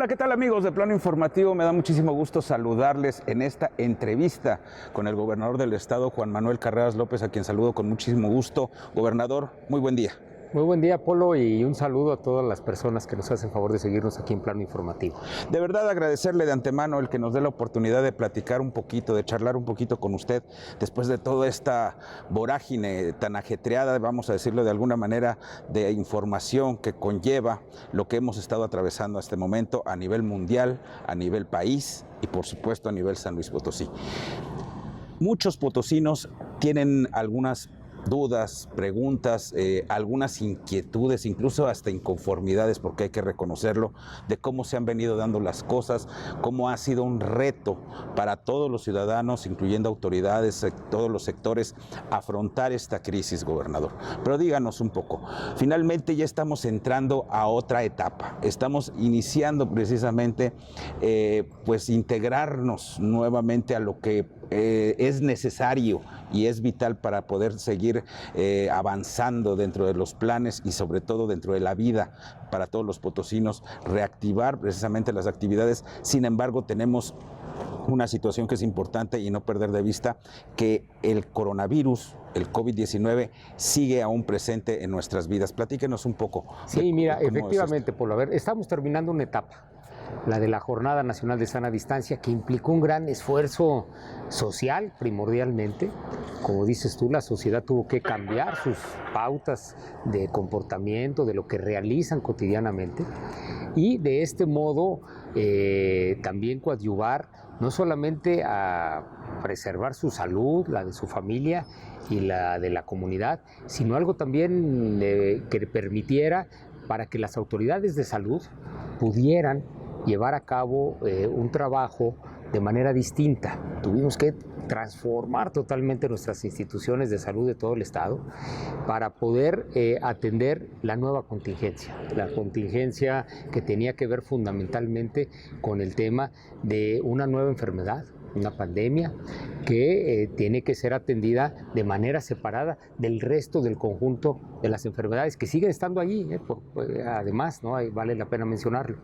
Hola, ¿qué tal amigos de Plano Informativo? Me da muchísimo gusto saludarles en esta entrevista con el gobernador del estado, Juan Manuel Carreras López, a quien saludo con muchísimo gusto. Gobernador, muy buen día. Muy buen día, Polo, y un saludo a todas las personas que nos hacen favor de seguirnos aquí en Plano Informativo. De verdad agradecerle de antemano el que nos dé la oportunidad de platicar un poquito, de charlar un poquito con usted después de toda esta vorágine tan ajetreada, vamos a decirlo de alguna manera, de información que conlleva lo que hemos estado atravesando hasta este momento a nivel mundial, a nivel país y por supuesto a nivel San Luis Potosí. Muchos potosinos tienen algunas dudas, preguntas, algunas inquietudes, incluso hasta inconformidades, porque hay que reconocerlo, de cómo se han venido dando las cosas, cómo ha sido un reto para todos los ciudadanos, incluyendo autoridades, todos los sectores, afrontar esta crisis, gobernador. Pero díganos un poco, finalmente ya estamos entrando a otra etapa, estamos iniciando precisamente pues integrarnos nuevamente a lo que es necesario y es vital para poder seguir avanzando dentro de los planes y sobre todo dentro de la vida para todos los potosinos, reactivar precisamente las actividades. Sin embargo, tenemos una situación que es importante y no perder de vista que el coronavirus, el COVID-19, sigue aún presente en nuestras vidas. Platíquenos un poco. Sí, mira, efectivamente, Polo, a ver, estamos terminando una etapa, la de la Jornada Nacional de Sana Distancia, que implicó un gran esfuerzo social primordialmente. Como dices tú, la sociedad tuvo que cambiar sus pautas de comportamiento, de lo que realizan cotidianamente, y de este modo también coadyuvar no solamente a preservar su salud, la de su familia y la de la comunidad, sino algo también que permitiera para que las autoridades de salud pudieran llevar a cabo un trabajo de manera distinta. Tuvimos que transformar totalmente nuestras instituciones de salud de todo el estado para poder atender la nueva contingencia, la contingencia que tenía que ver fundamentalmente con el tema de una nueva enfermedad, una pandemia que tiene que ser atendida de manera separada del resto del conjunto de las enfermedades que siguen estando allí, además, ¿no? Vale la pena mencionarlo.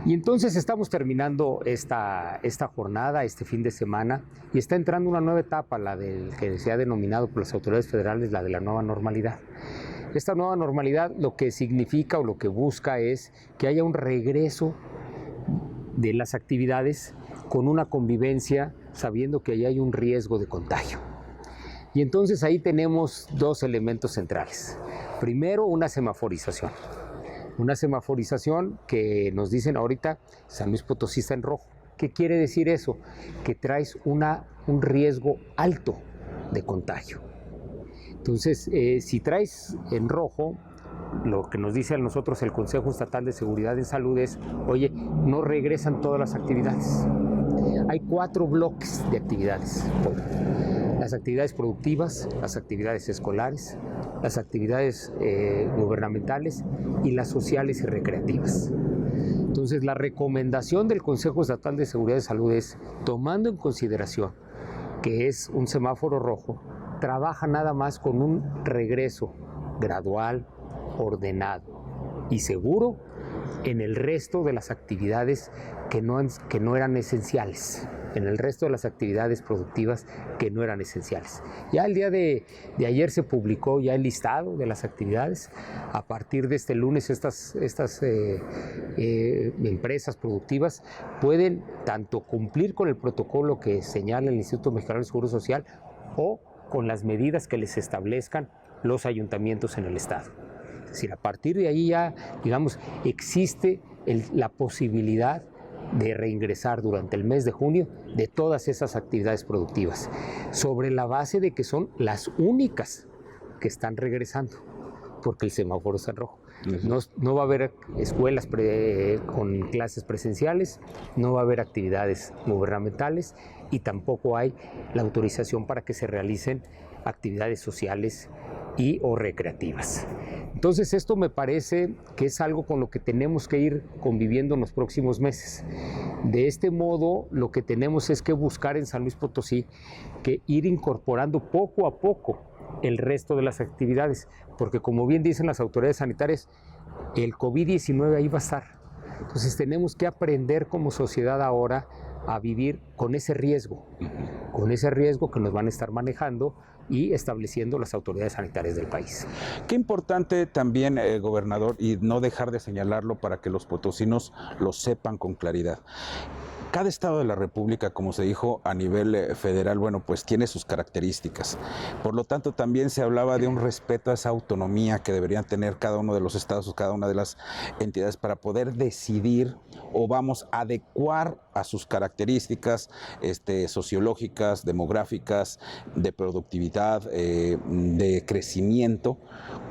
Y entonces estamos terminando esta jornada, este fin de semana, y está entrando una nueva etapa, la del que se ha denominado por las autoridades federales la de la nueva normalidad. Esta nueva normalidad lo que significa o lo que busca es que haya un regreso de las actividades con una convivencia sabiendo que allá hay un riesgo de contagio. Y entonces ahí tenemos dos elementos centrales. Primero, una semaforización. Una semaforización que nos dicen ahorita San Luis Potosí está en rojo. ¿Qué quiere decir eso? Que traes un riesgo alto de contagio. Entonces, si traes en rojo, lo que nos dice a nosotros el Consejo Estatal de Seguridad en Salud es, oye, no regresan todas las actividades. Hay 4 bloques de actividades. Las actividades productivas, las actividades escolares, las actividades gubernamentales y las sociales y recreativas. Entonces, la recomendación del Consejo Estatal de Seguridad de Salud es, tomando en consideración que es un semáforo rojo, trabaja nada más con un regreso gradual, ordenado y seguro en el resto de las actividades que no eran esenciales, en el resto de las actividades productivas que no eran esenciales. Ya el día de ayer se publicó ya el listado de las actividades. A partir de este lunes estas empresas productivas pueden tanto cumplir con el protocolo que señala el Instituto Mexicano del Seguro Social o con las medidas que les establezcan los ayuntamientos en el estado. Es decir, a partir de ahí ya, digamos, existe la posibilidad de reingresar durante el mes de junio de todas esas actividades productivas, sobre la base de que son las únicas que están regresando, porque el semáforo está en rojo. No va a haber escuelas con clases presenciales, no va a haber actividades gubernamentales y tampoco hay la autorización para que se realicen actividades sociales y o recreativas. Entonces esto me parece que es algo con lo que tenemos que ir conviviendo en los próximos meses. De este modo, lo que tenemos es que buscar en San Luis Potosí que ir incorporando poco a poco el resto de las actividades, porque como bien dicen las autoridades sanitarias, el COVID-19 ahí va a estar. Entonces tenemos que aprender como sociedad ahora a vivir con ese riesgo que nos van a estar manejando y estableciendo las autoridades sanitarias del país. Qué importante también, gobernador, y no dejar de señalarlo para que los potosinos lo sepan con claridad. Cada estado de la República, como se dijo a nivel federal, bueno, pues tiene sus características. Por lo tanto, también se hablaba de un respeto a esa autonomía que deberían tener cada uno de los estados o cada una de las entidades para poder decidir o vamos a adecuar a sus características sociológicas, demográficas, de productividad, de crecimiento,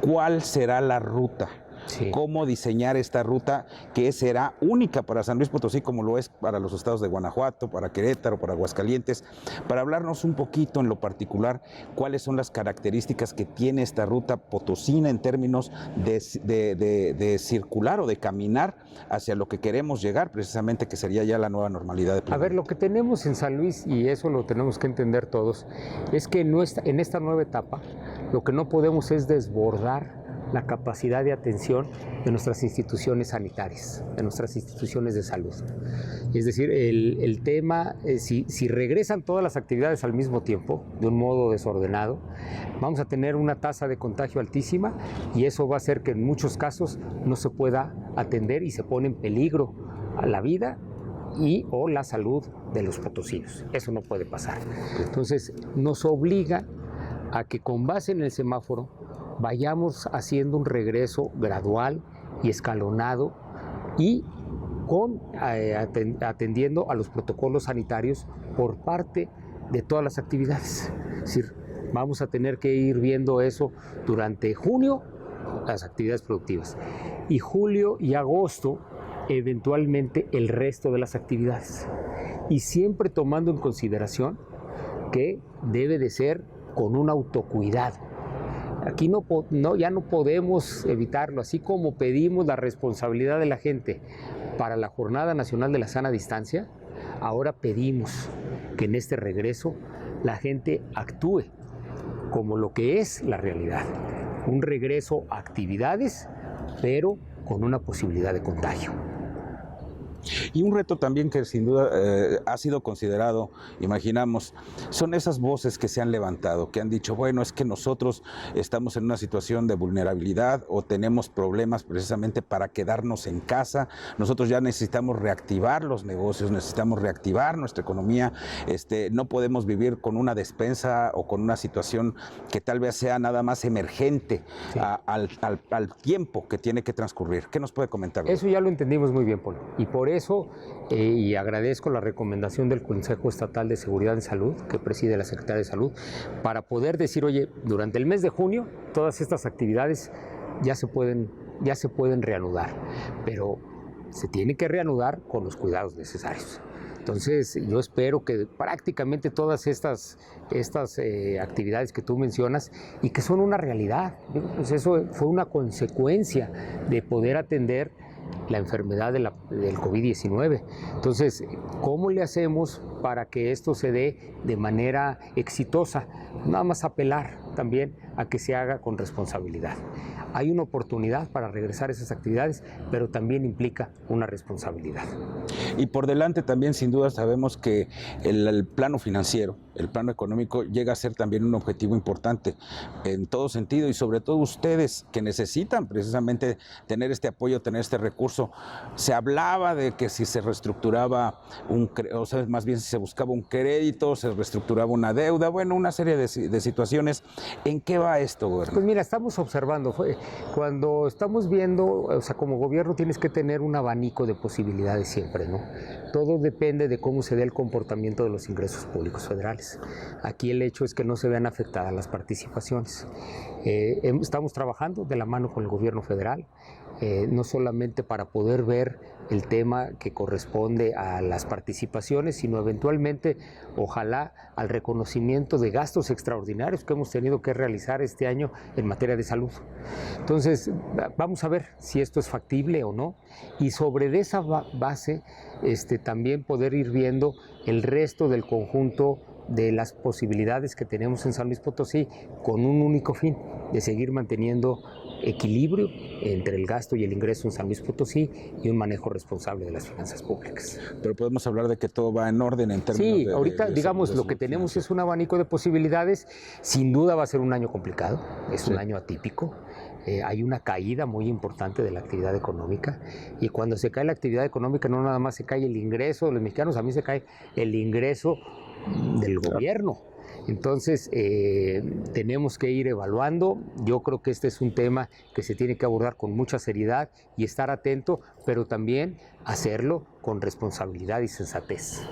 cuál será la ruta. Sí. Cómo diseñar esta ruta que será única para San Luis Potosí, como lo es para los estados de Guanajuato, para Querétaro, para Aguascalientes, para hablarnos un poquito en lo particular cuáles son las características que tiene esta ruta potosina en términos de circular o de caminar hacia lo que queremos llegar, precisamente que sería ya la nueva normalidad. A ver, lo que tenemos en San Luis, y eso lo tenemos que entender todos, es que en esta nueva etapa lo que no podemos es desbordar la capacidad de atención de nuestras instituciones sanitarias, de nuestras instituciones de salud. Es decir, el tema, si regresan todas las actividades al mismo tiempo, de un modo desordenado, vamos a tener una tasa de contagio altísima y eso va a hacer que en muchos casos no se pueda atender y se pone en peligro a la vida y o la salud de los potosinos. Eso no puede pasar. Entonces, nos obliga a que con base en el semáforo vayamos haciendo un regreso gradual y escalonado y atendiendo a los protocolos sanitarios por parte de todas las actividades. Es decir, vamos a tener que ir viendo eso durante junio, las actividades productivas, y julio y agosto, eventualmente el resto de las actividades. Y siempre tomando en consideración que debe de ser con un autocuidado. Aquí ya no podemos evitarlo, así como pedimos la responsabilidad de la gente para la Jornada Nacional de la Sana Distancia, ahora pedimos que en este regreso la gente actúe como lo que es la realidad, un regreso a actividades, pero con una posibilidad de contagio. Y un reto también que sin duda ha sido considerado, imaginamos, son esas voces que se han levantado, que han dicho, bueno, es que nosotros estamos en una situación de vulnerabilidad o tenemos problemas precisamente para quedarnos en casa, nosotros ya necesitamos reactivar los negocios, necesitamos reactivar nuestra economía, no podemos vivir con una despensa o con una situación que tal vez sea nada más emergente, sí, al tiempo que tiene que transcurrir. ¿Qué nos puede comentar? Eso ya lo entendimos muy bien, Polo, y por eso, y agradezco la recomendación del Consejo Estatal de Seguridad en Salud, que preside la Secretaría de Salud, para poder decir, oye, durante el mes de junio, todas estas actividades ya se pueden reanudar, pero se tiene que reanudar con los cuidados necesarios. Entonces, yo espero que prácticamente todas estas actividades que tú mencionas y que son una realidad, pues eso fue una consecuencia de poder atender la enfermedad del COVID-19. Entonces, ¿cómo le hacemos para que esto se dé de manera exitosa? Nada más apelar también a que se haga con responsabilidad. Hay una oportunidad para regresar a esas actividades, pero también implica una responsabilidad. Y por delante también, sin duda, sabemos que el plano financiero, el plano económico llega a ser también un objetivo importante en todo sentido y sobre todo ustedes que necesitan precisamente tener este apoyo, tener este recurso. Se hablaba de que si se reestructuraba más bien si se buscaba un crédito, se reestructuraba una deuda, bueno, una serie de situaciones. ¿En qué va esto, gobernador? Pues mira, estamos observando, cuando estamos viendo, o sea, como gobierno tienes que tener un abanico de posibilidades siempre, ¿no? Todo depende de cómo se dé el comportamiento de los ingresos públicos federales. Aquí el hecho es que no se vean afectadas las participaciones. Estamos trabajando de la mano con el gobierno federal, no solamente para poder ver el tema que corresponde a las participaciones, sino eventualmente, ojalá, al reconocimiento de gastos extraordinarios que hemos tenido que realizar este año en materia de salud. Entonces, vamos a ver si esto es factible o no, y sobre esa base también poder ir viendo el resto del conjunto de las posibilidades que tenemos en San Luis Potosí con un único fin, de seguir manteniendo equilibrio entre el gasto y el ingreso en San Luis Potosí y un manejo responsable de las finanzas públicas. Pero podemos hablar de que todo va en orden en términos Sí, ahorita digamos lo que tenemos es un abanico de posibilidades. Sin duda va a ser un año complicado, es un año atípico. Hay una caída muy importante de la actividad económica, y cuando se cae la actividad económica no nada más se cae el ingreso de los mexicanos, a mí se cae el ingreso del gobierno. Entonces, tenemos que ir evaluando. Yo creo que este es un tema que se tiene que abordar con mucha seriedad y estar atento, pero también hacerlo con responsabilidad y sensatez.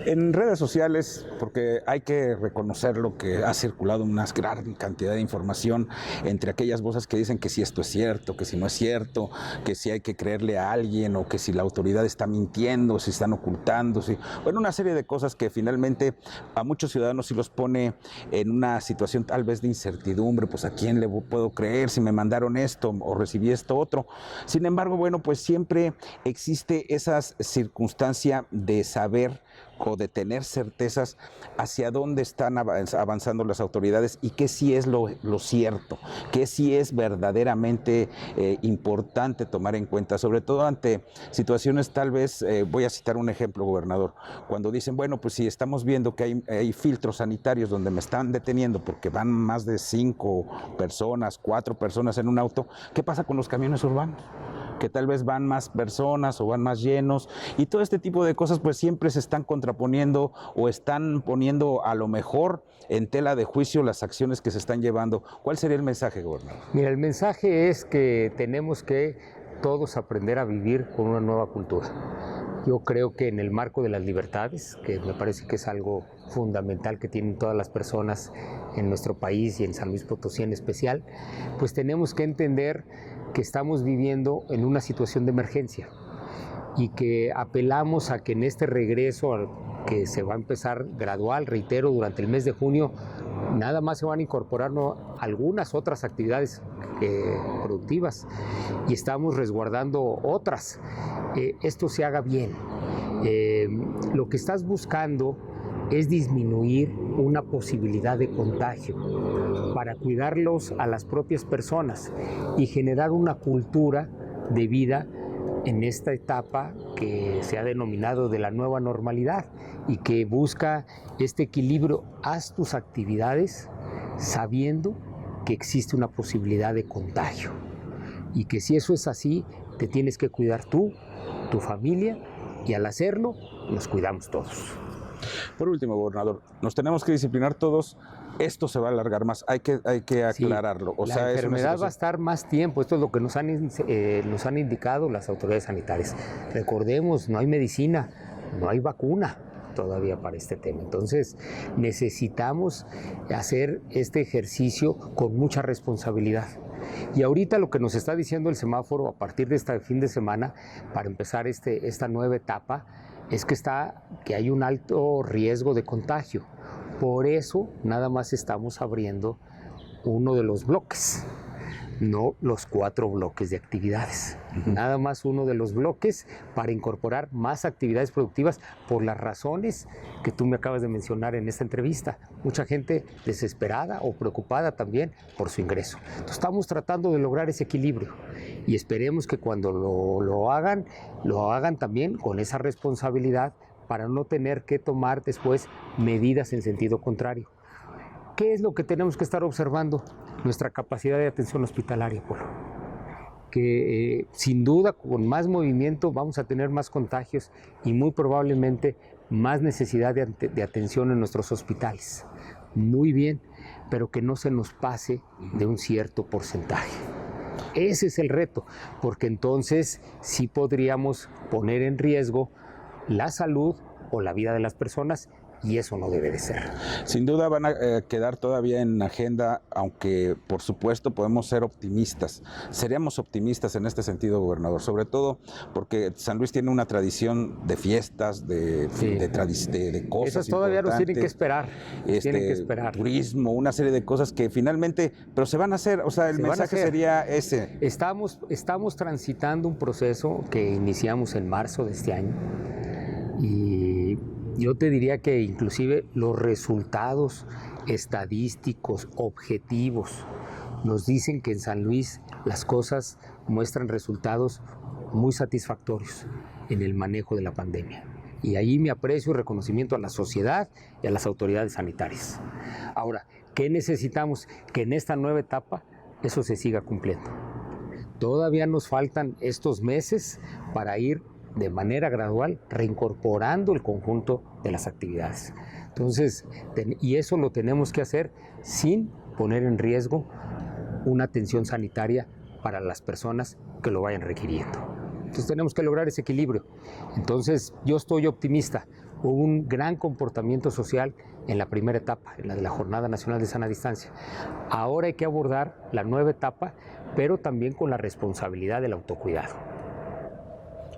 En redes sociales, porque hay que reconocerlo, que ha circulado una gran cantidad de información entre aquellas voces que dicen que si esto es cierto, que si no es cierto, que si hay que creerle a alguien o que si la autoridad está mintiendo, si están ocultando, bueno, una serie de cosas que finalmente a muchos ciudadanos sí los pone en una situación tal vez de incertidumbre, pues a quién le puedo creer, si me mandaron esto o recibí esto otro. Sin embargo, bueno, pues siempre existe esa circunstancia de saber o de tener certezas hacia dónde están avanzando las autoridades y qué sí es lo cierto, qué sí es verdaderamente importante tomar en cuenta, sobre todo ante situaciones tal vez, voy a citar un ejemplo, gobernador, cuando dicen, bueno, pues si estamos viendo que hay filtros sanitarios donde me están deteniendo porque van más de 5 personas, 4 personas en un auto, ¿qué pasa con los camiones urbanos? Que tal vez van más personas o van más llenos, y todo este tipo de cosas pues siempre se están contraponiendo o están poniendo a lo mejor en tela de juicio las acciones que se están llevando. ¿Cuál sería el mensaje, gobernador? Mira, el mensaje es que tenemos que todos aprender a vivir con una nueva cultura. Yo creo que en el marco de las libertades, que me parece que es algo fundamental que tienen todas las personas en nuestro país y en San Luis Potosí en especial, pues tenemos que entender que estamos viviendo en una situación de emergencia y que apelamos a que en este regreso que se va a empezar gradual, reitero, durante el mes de junio, nada más se van a incorporar algunas otras actividades productivas y estamos resguardando otras. Esto se haga bien. Lo que estás buscando es disminuir una posibilidad de contagio para cuidarlos a las propias personas y generar una cultura de vida en esta etapa que se ha denominado de la nueva normalidad y que busca este equilibrio. Haz tus actividades sabiendo que existe una posibilidad de contagio y que si eso es así, te tienes que cuidar tú, tu familia, y al hacerlo nos cuidamos todos. Por último, gobernador, nos tenemos que disciplinar todos. Esto se va a alargar más, hay que aclararlo. Sí, la enfermedad va a estar más tiempo, esto es lo que nos han indicado las autoridades sanitarias. Recordemos, no hay medicina, no hay vacuna todavía para este tema. Entonces, necesitamos hacer este ejercicio con mucha responsabilidad. Y ahorita lo que nos está diciendo el semáforo a partir de este fin de semana, para empezar esta nueva etapa, es que hay un alto riesgo de contagio. Por eso nada más estamos abriendo uno de los bloques, no los 4 bloques de actividades. Nada más uno de los bloques para incorporar más actividades productivas por las razones que tú me acabas de mencionar en esta entrevista. Mucha gente desesperada o preocupada también por su ingreso. Entonces, estamos tratando de lograr ese equilibrio y esperemos que cuando lo hagan también con esa responsabilidad para no tener que tomar después medidas en sentido contrario. ¿Qué es lo que tenemos que estar observando? Nuestra capacidad de atención hospitalaria, Polo. Que sin duda con más movimiento vamos a tener más contagios y muy probablemente más necesidad de atención en nuestros hospitales. Muy bien, pero que no se nos pase de un cierto porcentaje. Ese es el reto, porque entonces sí podríamos poner en riesgo la salud o la vida de las personas, y eso no debe de ser. Sin duda van a quedar todavía en agenda, aunque por supuesto podemos ser optimistas. Seríamos optimistas en este sentido, gobernador, sobre todo porque San Luis tiene una tradición de fiestas, de cosas. Esas todavía nos tienen que esperar. Turismo, una serie de cosas que finalmente, pero se van a hacer, o sea, el mensaje sería ese. Estamos transitando un proceso que iniciamos en marzo de este año y yo te diría que inclusive los resultados estadísticos, objetivos, nos dicen que en San Luis las cosas muestran resultados muy satisfactorios en el manejo de la pandemia. Y ahí mi aprecio y reconocimiento a la sociedad y a las autoridades sanitarias. Ahora, ¿qué necesitamos? Que en esta nueva etapa eso se siga cumpliendo. Todavía nos faltan estos meses para ir de manera gradual reincorporando el conjunto de las actividades. Entonces, y eso lo tenemos que hacer sin poner en riesgo una atención sanitaria para las personas que lo vayan requiriendo. Entonces tenemos que lograr ese equilibrio. Entonces yo estoy optimista. Hubo un gran comportamiento social en la primera etapa, en la de la Jornada Nacional de Sana Distancia. Ahora hay que abordar la nueva etapa, pero también con la responsabilidad del autocuidado.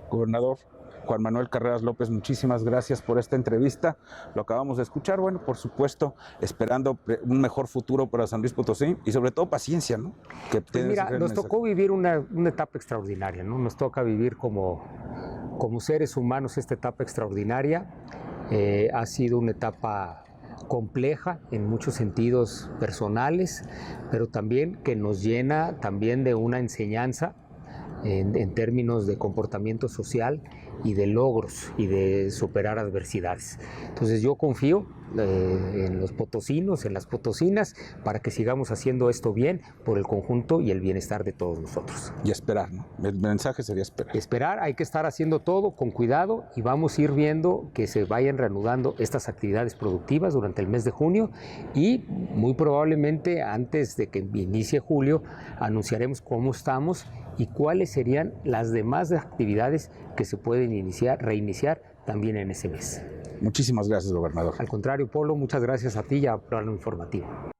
Gobernador Juan Manuel Carreras López, muchísimas gracias por esta entrevista. Lo acabamos de escuchar, bueno, por supuesto, esperando un mejor futuro para San Luis Potosí y sobre todo paciencia, ¿no? Que pues mira, nos tocó vivir una etapa extraordinaria, ¿no? Nos toca vivir como seres humanos esta etapa extraordinaria. Ha sido una etapa compleja en muchos sentidos personales, pero también que nos llena también de una enseñanza en términos de comportamiento social y de logros y de superar adversidades. Entonces yo confío en los potosinos, en las potosinas, para que sigamos haciendo esto bien por el conjunto y el bienestar de todos nosotros. Y esperar, ¿no? El mensaje sería esperar. Esperar, hay que estar haciendo todo con cuidado y vamos a ir viendo que se vayan reanudando estas actividades productivas durante el mes de junio y muy probablemente antes de que inicie julio anunciaremos cómo estamos y cuáles serían las demás actividades que se pueden reiniciar también en ese mes. Muchísimas gracias, gobernador. Al contrario, Polo, muchas gracias a ti y a Plano Informativo.